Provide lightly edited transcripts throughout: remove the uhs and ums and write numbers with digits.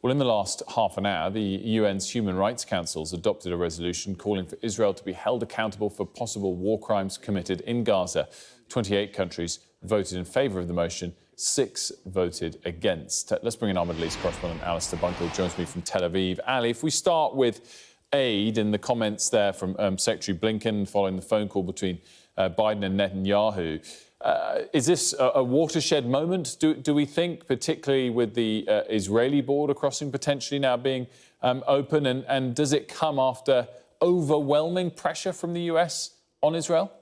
Well, in the last half an hour, the UN's Human Rights Council's adopted a resolution calling for Israel to be held accountable for possible war crimes committed in Gaza. 28 countries voted in favour of the motion, 6 voted against. Let's bring in our Middle East correspondent Alistair Bunkle, who joins me from Tel Aviv. Ali, if we start with aid and the comments there from Secretary Blinken following the phone call between Biden and Netanyahu, is this a watershed moment, do we think, particularly with the Israeli border crossing potentially now being open? And does it come after overwhelming pressure from the US on Israel?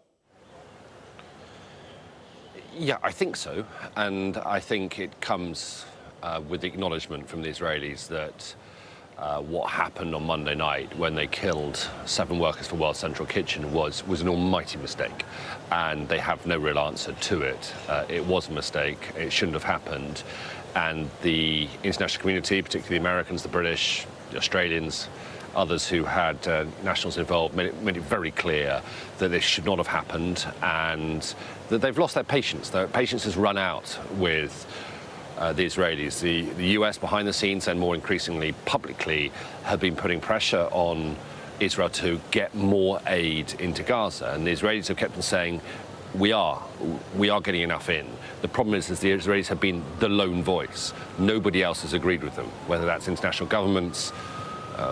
Yeah, I think so. And I think it comes with the acknowledgement from the Israelis that what happened on Monday night when they killed 7 workers for World Central Kitchen was an almighty mistake, and they have no real answer to it. It was a mistake. It shouldn't have happened. And the international community, particularly the Americans, the British, the Australians, others who had nationals involved, made it very clear that this should not have happened, and that they've lost their patience. Their patience has run out with the Israelis. The US behind the scenes and more increasingly publicly have been putting pressure on Israel to get more aid into Gaza, and the Israelis have kept on saying, we are getting enough in. The problem is the Israelis have been the lone voice. Nobody else has agreed with them, whether that's international governments,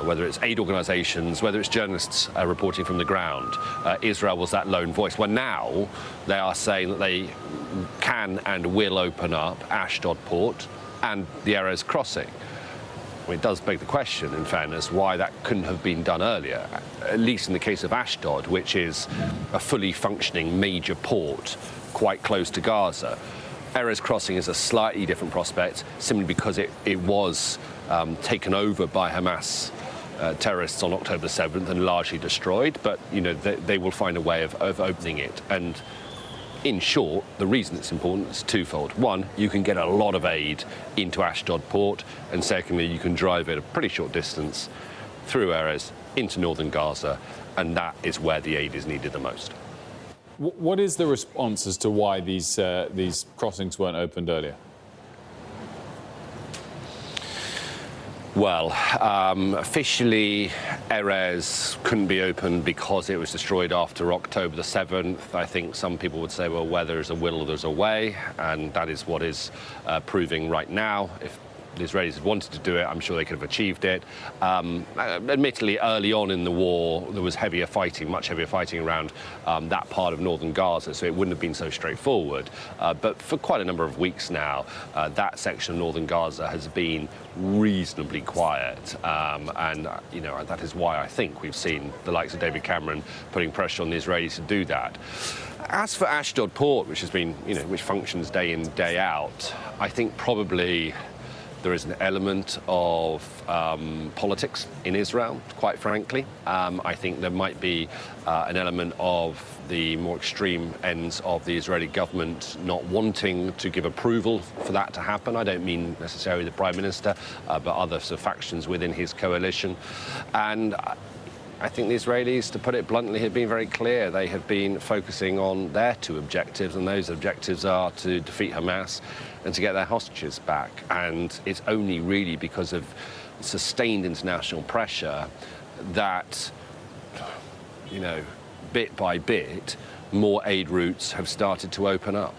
whether it's aid organisations, whether it's journalists reporting from the ground. Israel was that lone voice. Well, now they are saying that they can and will open up Ashdod port and the Erez crossing. I mean, it does beg the question, in fairness, why that couldn't have been done earlier, at least in the case of Ashdod, which is a fully functioning major port quite close to Gaza. Erez crossing is a slightly different prospect, simply because it was taken over by Hamas terrorists on October 7th and largely destroyed, but you know they will find a way of opening it. And in short, the reason it's important is twofold. One, you can get a lot of aid into Ashdod port, and secondly, you can drive it a pretty short distance through Erez into northern Gaza, and that is where the aid is needed the most. What is the response as to why these crossings weren't opened earlier? Well, officially, Erez couldn't be opened because it was destroyed after October the 7th. I think some people would say, well, where there's a will, there's a way, and that is what is proving right now. If the Israelis had wanted to do it, I'm sure they could have achieved it. Admittedly, early on in the war, there was heavier fighting, much heavier fighting around that part of northern Gaza, so it wouldn't have been so straightforward. But for quite a number of weeks now, that section of northern Gaza has been reasonably quiet. And, you know, that is why I think we've seen the likes of David Cameron putting pressure on the Israelis to do that. As for Ashdod port, which has been, you know, which functions day in, day out, I think probably there is an element of politics in Israel, quite frankly. I think there might be an element of the more extreme ends of the Israeli government not wanting to give approval for that to happen. I don't mean necessarily the Prime Minister, but other sort of factions within his coalition. And I think the Israelis, to put it bluntly, have been very clear. They have been focusing on their 2 objectives, and those objectives are to defeat Hamas and to get their hostages back. And it's only really because of sustained international pressure that, you know, bit by bit, more aid routes have started to open up.